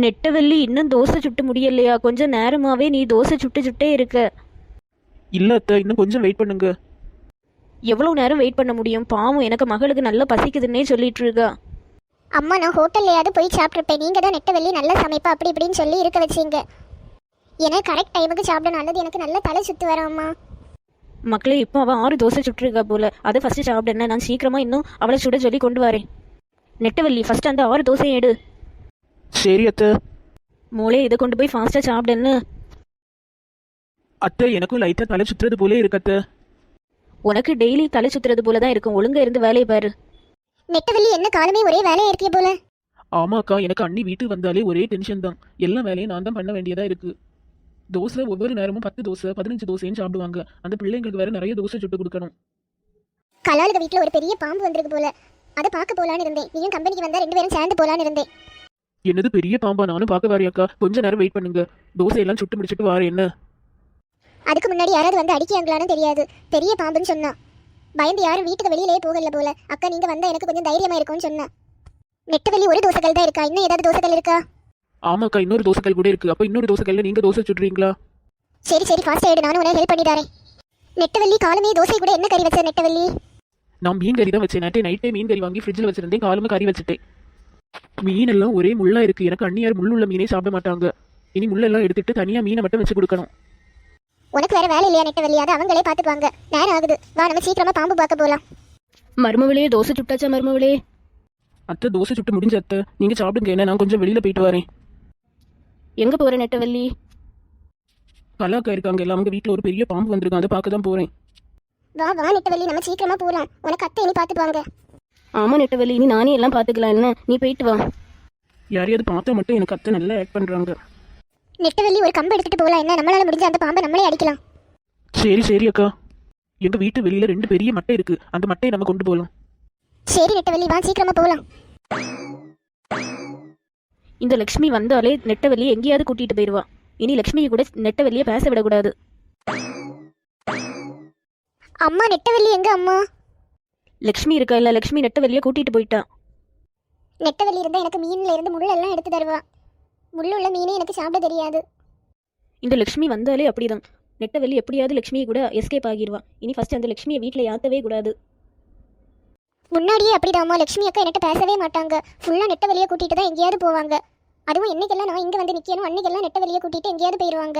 நெட்டவெள்ளி இன்னும் தோசை சுட்டு முடியலையா? கொஞ்சம் நேரமாவே நீ தோசை சுட்டே இருக்க. இல்ல அத்தை, இன்னும் கொஞ்சம் வெயிட் பண்ணுங்க. எவ்வளவு நேரம் வெயிட் பண்ண முடியும்? பாவம், எனக்கு மகளுக்கு நல்லா பசிக்குதுன்னே சொல்லிட்டு இருக்கா. அம்மா, நான் ஹோட்டல்லையாவது போய் சாப்பிட்ருப்பேன். நீங்கள் தான் நெட்டவெள்ளி நல்லா சமைப்பா அப்படி இப்படின்னு சொல்லி இருக்க வச்சிங்க. எனக்கு கரெக்ட் டைமுக்கு சாப்பிடணும், அல்லது எனக்கு நல்ல தலை சுற்று வரும் அம்மா. மக்களே, இப்போ அவள் 6 தோசை சுட்டுருக்கா போல. அதை ஃபர்ஸ்ட் சாப்பிடுன, நான் சீக்கிரமா இன்னும் அவளை சுட சொல்லி கொண்டு வரேன். நெட்டவெள்ளி, ஃபர்ஸ்ட் அந்த 6 தோசையை எடு. சரி அத்தை. மூளை, இதை கொண்டு போய் ஃபாஸ்டா சாப்பிடுன்னு. அத்தை, எனக்கும் லைட்டா தலை சுத்துறது போலே இருக்கு அத்தை. உனக்கு டெய்லி தலை சுத்துறது போல தான் இருக்கும். ஒழுங்கா இருந்து வேலையை பாரு. நெட்டவெள்ளி, என்ன காலமே ஒரே வேலையா இருக்கிய போல. ஆமா அக்கா, எனக்கு அண்ணி வீட்டுக்கு வந்தாலே ஒரே டென்ஷன் தான். எல்லா வேலையும் நான் தான் பண்ண வேண்டியதா இருக்கு. தோசை ஒவ்வொரு நேரமும் 10 தோசை 15 தோசைன்னு சாப்பிடுவாங்க. அந்த பிள்ளைங்களுக்கு வேற நிறைய தோசை சுட்டு கொடுக்கணும். கலாலுக்கு வீட்டில் ஒரு பெரிய பாம்பு வந்திருக்கு போல. அதை பார்க்க போலான்னு இருந்தேன். நீயும் கம்பெனிக்கு வந்தா 2 பேரும் சேர்ந்து போலான்னு இருந்தேன். என்னது பெரிய பாம்பா? நானும் பார்க்க வாரி அக்கா. கொஞ்ச நேரம் வெயிட் பண்ணுங்க, தோசையெல்லாம் சுட்டு முடிச்சுட்டு வாரேன். என்ன அதுக்கு முன்னாடி யாராவது வந்து அடிக்காங்களான்னு தெரியாது. பெரிய பாம்புன்னு சொன்னா பயந்து யாரும் வீட்டுக்கு வெளியிலேயே போகல போல. அக்கா, நீங்க வந்தா எனக்கு கொஞ்சம் தைரியமா இருக்கும்னு சொன்னா. நெட்டவெள்ளி, ஒரு தோசைகள் தான் இருக்கா? இன்னும் ஏதாவது தோசைகள் இருக்கா? ஆமாக்கா, இன்னொரு தோசைகள் கூட இருக்கு. அப்ப இன்னொரு தோசைகள்ல நீங்க தோசை சுடுறீங்களா? சரி சரி, ஃபாஸ்ட் ஆயிடு, நானும் உனக்கு ஹெல்ப் பண்ணிடாரேன். நெட்டவெள்ளி, காலமே தோசை கூட என்ன கறி வச்ச நெட்டவெள்ளி? நான் மீன் கறி தான் வச்சேன். நைட்டே மீன் கறி வாங்கி ஃப்ரிட்ஜில் வச்சிருந்தேன். காலமே கறி வச்சுட்டேன். மீன் எல்லாம் ஒரே முள்ளா இருக்கு. எனக்கு அண்ணியார் முள்ளுள்ள மீனே சாப்பிட மாட்டாங்க. இனி முள்ளெல்லாம் எடுத்துட்டு தனியா மீனை மட்டும் வச்சு கொடுக்கணும். உனக்கு வேற வேலை இல்லையா நெட்டவெள்ளி? அதை அவங்களே பார்த்துக்குவாங்க. நேரம் ஆகுது, வா நம்ம சீக்கிரமா பாம்பு பார்க்க போலாம். மருமவளே, தோசை சுட்டாச்சா மருமவளே? அத்தை, தோசை சுட்டு முடிஞ்ச அத்தை. நீங்க சாப்பிடுங்க, என்ன நான் கொஞ்சம் வெளியில போயிட்டு வரேன். எங்க போற நெட்டவெள்ளி? கலாக்கா இருக்காங்க எல்லாம். அவங்க வீட்டுல ஒரு பெரிய பாம்பு வந்திருக்காங்க, அதை பார்க்க தான் போறேன். வா வா நெட்டவெள்ளி, நம்ம சீக்கிரமா போலாம். உனக்கு அத்தை இனி பார்த்துக்குவாங்க. ஆமா நெட்டவெள்ளி, நீ நானே எல்லாம் பாத்துக்கலாம். என்ன, நீ போயிட்டு வா. யாரையாவது பார்த்தா மட்டும் எனக்கு அத்தை நல்லா ஆக்ட் பண்றாங்க. நெட்டவெள்ளி, ஒரு கம்பு எடுத்துட்டு போகலாம். என்ன, நம்மளால முடிஞ்ச அந்த பாம்பை நம்மளே அடிக்கலாம். சரி சரி அக்கா. எங்க வீட்டு வெளியில 2 பெரிய மட்டை இருக்கு. அந்த மட்டையை நம்ம கொண்டு போகலாம். சரி நெட்டவெள்ளி, வா சீக்கிரமா போகலாம். இந்த லக்ஷ்மி வந்தாலே நெட்டவெளியை எங்கேயாவது கூட்டிட்டு போயிடுவா. இனி லக்ஷ்மியை கூட நெட்டவெளியை பேச விடக்கூடாது. அம்மா, நெட்டவெள்ளி எங்க அம்மா? லக்ஷ்மி இருக்கா இல்ல? லக்ஷ்மி நெட்டவெளியை கூட்டிட்டு போயிட்டா. நெட்டவெள்ளி இருந்தா எனக்கு மீன்ல இருந்து முள்ளெல்லாம் எடுத்து தருவா. முள்ளுள்ள மீனே எனக்கு சாப்பிட தெரியாது. இந்த லக்ஷ்மி வந்தாலே அப்படிதான். நெட்டவெளி எப்படியாவது லக்ஷ்மியை கூட எஸ்கேப் ஆகிடுவா. இனி ஃபர்ஸ்ட் அந்த லக்ஷ்மியை வீட்டில் யாத்தவே கூடாது. முன்னாடியே அப்படிதாம்மா, லக்ஷ்மி அக்கா என்கிட்ட பேசவே மாட்டாங்க. ஃபுல்லா நெட்டவெளியை கூட்டிட்டு தான் எங்கேயாவது போவாங்க. அதுவும் என்னைக்கெல்லாம் நான் இங்க வந்து நிக்கணும் அன்னைக்கெல்லாம் நெட்டவெளியை கூட்டிட்டு எங்கேயாவது போயிடுவாங்க.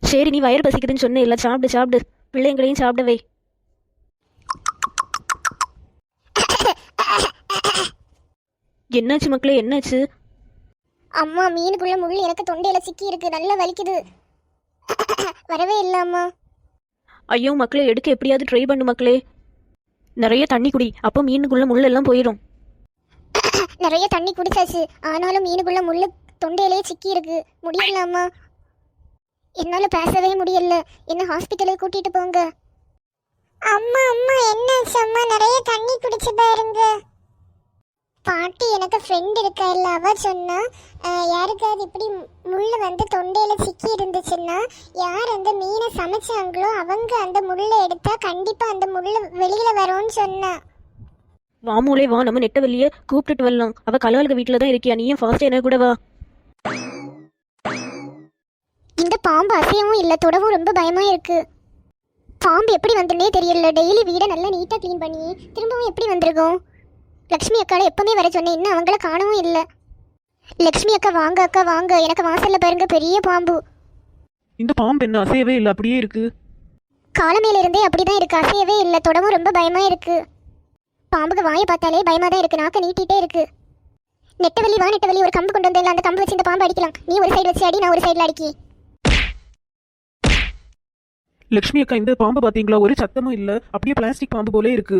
சரி, நீ வயிறு பசிக்குதுன்னு சொன்ன இல்ல, சாப்பிடு சாப்பிடு. பிள்ளைங்களையும் சாப்பிடவே. என்னாச்சு மக்களே, என்னாச்சு? அம்மா, மீனுக்குள்ள முள் எனக்கு தொண்டையில சிக்கி இருக்கு, நல்லா வலிக்குது. வரவே இல்ல அம்மா. ஐயோ மக்களே, எடுக்க எப்படியாவது ட்ரை பண்ணு மக்களே. நிறைய தண்ணி குடி, அப்போ மீனுக்குள்ள முள் எல்லாம் போயிடும். நிறைய தண்ணி குடிச்சாச்சு, ஆனாலும் மீனுக்குள்ள முள்ளு தொண்டையிலே சிக்கி இருக்கு. முடியல அம்மா, என்னால பேசவே முடியல. என்ன ஹாஸ்பிட்டலுக்கு கூட்டிட்டு போங்க. அம்மா அம்மா, என்னாச்சு அம்மா? நிறைய தண்ணி குடிச்சு பாருங்க. பாட்டி, எனக்கு ஃப்ரெண்ட் இருக்கா இல்ல, அவ சொன்னா யாருக்காவது இப்படி முள்ளு வந்து தொண்டையில சிக்கி இருந்துச்சுன்னா யார் அந்த மீனை சமைச்சாங்களோ அவங்க அந்த முள்ளை எடுத்தா கண்டிப்பா அந்த முள்ளு வெளியில வரும்னு சொன்னா. வாமூலே வா, நம்ம நெட்டவெளியை கூப்பிட்டுட்டு வரலாம். அவ கலாலுக்கு வீட்டில் தான் இருக்கியா, நீயும் ஃபாஸ்ட் என்ன கூட வா. இந்த பாம்பு அசையவும் இல்லை, தொடவும் ரொம்ப பயமா இருக்கு. பாம்பு எப்படி வந்துன்னே தெரியல. டெய்லி வீடை நல்லா நீட்டா க்ளீன் பண்ணி திரும்பவும் எப்படி வந்திருக்கோம்? லக்ஷ்மி அக்காவை எப்பவுமே வர சொன்னேன், இன்னும் அவங்கள காணவும் இல்லை. லக்ஷ்மி அக்கா, வாங்க அக்கா வாங்க. எனக்கு வாசல்ல பாருங்க பெரிய பாம்பு. இந்த பாம்பு என்ன அசையவே இல்லை, அப்படியே இருக்கு. காலமேல இருந்தே அப்படிதான் இருக்கு, அசையவே இல்லை. தொடவும் ரொம்ப பயமா இருக்கு. பாம்புக்கு வாயை பார்த்தாலே பயமா தான் இருக்கு, நாக்க நீட்டிட்டே இருக்கு. நெட்டவெளி வா நெட்டவெளி, ஒரு கம்பு கொண்டு வந்தேன், அந்த கம்பு வச்சு இந்த பாம்பு அடிக்கலாம். நீ ஒரு சைடு வச்சு அடி, நான் ஒரு சைடுல அடிக்கி. லக்ஷ்மி அக்கா, இந்த பாம்பு பாத்தீங்களா? ஒரு சத்தமும் இல்ல, அப்படியே பிளாஸ்டிக் பாம்பு போலே இருக்கு.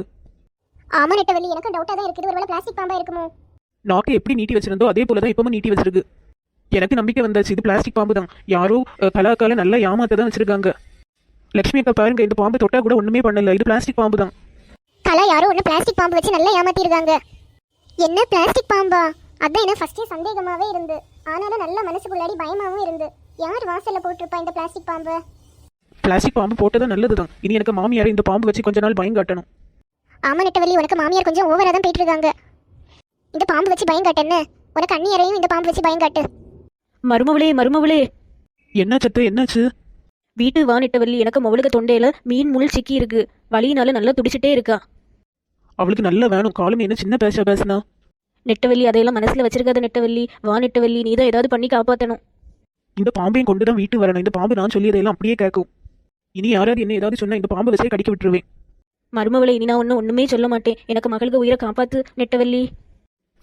ஆமா நெட்டவெளி, எனக்கு டவுட்டா தான் இருக்குது. ஒருவேளை பிளாஸ்டிக் பாம்பா இருக்குமோ? நாக்கு எப்படி நீட்டி வச்சிருந்தோ அதே போலதான் இப்பவும் நீட்டி வச்சிருக்கு. எனக்கு நம்பிக்கை வந்தாச்சு, இது பிளாஸ்டிக் பாம்பு தான். யாரோ கலாக்கால நல்லா ஏமாத்த தான் வச்சிருக்காங்க. லக்ஷ்மி அக்கா பாருங்க, இந்த பாம்பு தொட்டா கூட ஒண்ணுமே பண்ணல. இது பிளாஸ்டிக் பாம்பு தான். கலா யாரோ ஒன்று பிளாஸ்டிக் பாம்பு வச்சு நல்லா ஏமாத்திருக்காங்க. என்ன பிளாஸ்டிக் பாம்பா? அதான் எனக்கு ஃபர்ஸ்டே சந்தேகமாவே இருந்து, ஆனாலும் நல்ல மனசுக்குள்ளாடி பயமாவும் இருந்து. யார் வாசல்ல போட்டிருப்பா இந்த பிளாஸ்டிக் பாம்பு? பிளாஸ்டிக் பாம்பு போட்டதான் நல்லதுதான். இனி எனக்கு மாமியார் இந்த பாம்பு வச்சு கொஞ்ச நாள் பயம் காட்டணும். ஆமா நெட்டவெளி, உனக்கு மாமியார் கொஞ்சம் ஓவரா தான் போயிட்டு இருக்காங்க. இந்த பாம்பு வச்சு பயம் காட்டன்னு உனக்கு அண்ணியரையும் இந்த பாம்பு வச்சு பயம் காட்டு. மருமவளே மருமவளே, என்னாச்சு அத்தை, என்னாச்சு? வீட்டு வா நெட்டவள்ளி, எனக்கு மவளுக்கு தொண்டையில மீன் முள் சிக்கி இருக்கு. வலியினால நல்லா துடிச்சிட்டே இருக்கா. அவளுக்கு நல்லா வேணும். காலம் என்ன சின்ன பேசினா? நெட்டவள்ளி, அதையெல்லாம் மனசுல வச்சிருக்காத நெட்டவள்ளி. வா நெட்டவள்ளி, நீ தான் ஏதாவது பண்ணி காப்பாற்றணும். இந்த பாம்பையும் கொண்டு தான் வீட்டு வரணும். இந்த பாம்பு நான் சொல்லியதையெல்லாம் அப்படியே கேட்கும். இனி யாராவது என்ன ஏதாவது சொன்னா இந்த பாம்பை வச்சே கடிக்க விட்டுருவேன். மருமவளே, இனி நான் ஒன்றுமே சொல்ல மாட்டேன். எனக்கு மகளுக்கு உயிரை காப்பாத்து நெட்டவள்ளி.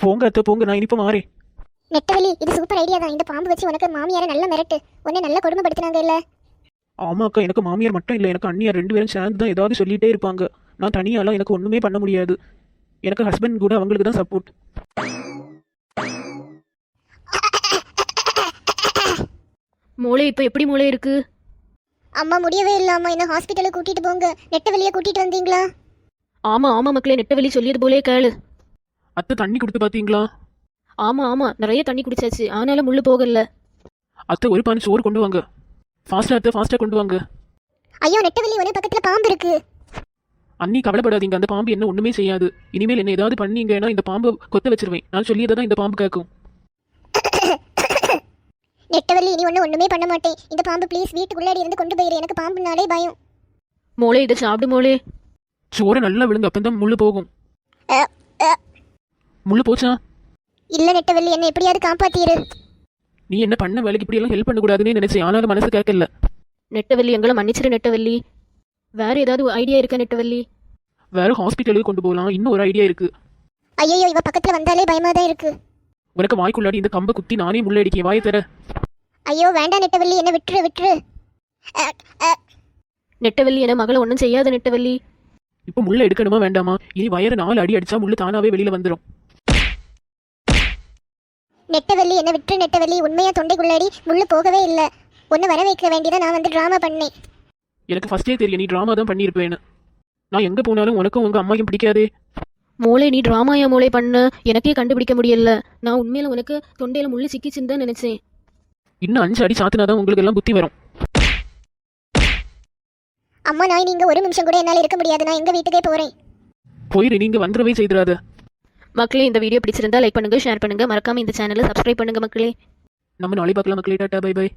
போங்க அத்தை போங்க, நான் இனிப்ப மாறேன். நெட்டவள்ளி, இது சூப்பர் ஐடியா தான். இந்த பாம்பு வச்சு உனக்கு மாமியாரை நல்லா மிரட்டு. உன்னை நல்லா கொடுமைப்படுத்தினாங்க இல்ல? ஆமா அக்கா, எனக்கு மாமியார் மட்டும் இல்லை, எனக்கு அண்ணியார் 2 பேரும் சேர்ந்து தான் ஏதாவது சொல்லிட்டே இருப்பாங்க. நான் தனியாலாம் எனக்கு ஒன்றுமே பண்ண முடியாது. எனக்கு ஹஸ்பண்ட் கூட அவங்களுக்கு தான் சப்போர்ட். மூளை இப்போ எப்படி மூளை இருக்கு? அம்மா முடியவே இல்லாம என்ன ஹாஸ்பிட்டலுக்கு கூட்டிட்டு போங்க. நெட்டவள்ளியை கூட்டிட்டு வந்தீங்களா? ஆமா ஆமா மக்களே, நெட்டவள்ளி சொல்லியது போலே கேளு. அத்தை தண்ணி கொடுத்து பார்த்தீங்களா? ஆமா ஆமா, நிறைய தண்ணி குடிச்சாச்சு, ஆனாலும் முள்ளு போகல. அத்தை ஒரு பானை சோறு கொண்டு வாங்க. ஃபாஸ்டா அத்தை, ஃபாஸ்டா கொண்டு வாங்க. ஐயோ நெட்டவள்ளி, உன பக்கத்துல பாம்பு இருக்கு. அண்ணி கவலைப்படாதீங்க, அந்த பாம்பு என்ன ஒண்ணுமே செய்யாது. இனிமேல் என்ன ஏதாவது பண்ணீங்கன்னா இந்த பாம்பு கொத்த வச்சிருவேன். நான் சொல்லியதை தான் இந்த பாம்பு கேட்கும். நெட்டவள்ளி, இனி ஒண்ணுமே பண்ண மாட்டேன். இந்த பாம்பு ப்ளீஸ் வீட்டுக்குள்ளாடி இருந்து கொண்டு போயிரு. எனக்கு பாம்புனாலே பயம். மூளை, இதை சாப்பிடு மூளை. சோறை நல்லா விழுங்க, அப்பதான் முள்ளு போகும். அ, அ. முள்ளு போச்சா? இல்ல நெட்டவள்ளி, என்ன எப்படியாவது காப்பாத்திரு. நீ என்ன பண்ண வேலைக்கு இப்படி எல்லாம் ஹெல்ப் பண்ணக்கூடாதுன்னு நினைச்சேன், ஆனாலும் மனசு கேட்கல. நெட்டவள்ளி, எங்களை மன்னிச்சிரு நெட்டவள்ளி. வேற ஏதாவது ஐடியா இருக்கா நெட்டவள்ளி? வேற ஹாஸ்பிட்டலுக்கு கொண்டு போகலாம். இன்னும் ஒரு ஐடியா இருக்கு. ஐயோ, இவ பக்கத்துல வந்தாலே பயமா தான் இருக்கு. உனக்கு வாய்க்குள்ளாடி இந்த கம்பை குத்தி நானே முள்ள அடிக்கேன். வாயை தர. ஐயோ வேண்டாம் நெட்டவள்ளி, என்ன விட்டுரு விட்டுரு. அ, அ. நெட்டவள்ளி, என மகளை ஒன்றும் செய்யாத நெட்டவள்ளி. இப்போ முள்ள எடுக்கணுமா வேண்டாமா? இனி வயறு 4 அடி அடிச்சா முள்ளு தானாவே வெளியில வந்துடும். நெட்டவள்ளி, என்ன விட்டுரு நெட்டவள்ளி. உண்மையா தொண்டைக்குள்ளாடி முள்ளு போகவே இல்லை. ஒன்று வர வைக்க வேண்டியதான். நான் வந்து ட்ராமா பண்ணேன். எனக்கு ஃபர்ஸ்டே தெரியும் நீ டிராமா தான் பண்ணியிருப்பேன்னு. நான் எங்க போனாலும் உனக்கும் உங்க அம்மாயும் பிடிக்காதே. மூளை, நீ ட்ராமாயா மூளை பண்ண? எனக்கே கண்டுபிடிக்க முடியல. நான் உண்மையில உனக்கு தொண்டையில முள்ளு சிக்கிச்சுன்னு தான் நினைச்சேன். இன்னும் 5 அடி சாத்தினாதான் உங்களுக்கு எல்லாம் புத்தி வரும். அம்மா, நான் நீங்க ஒரு நிமிஷம் கூட என்னால் இருக்க முடியாது. நான் எங்க வீட்டுக்கே போறேன். போயிரு, நீங்க வந்துடவே செய்திராத. மக்களே, இந்த வீடியோ பிடிச்சிருந்தா லைக் பண்ணுங்க, ஷேர் பண்ணுங்க, மறக்காம இந்த சேனலை சப்ஸ்கிரைப் பண்ணுங்க மக்களே. நம்ம நாளை பார்க்கலாம் மக்களே. டாடா, பை பை.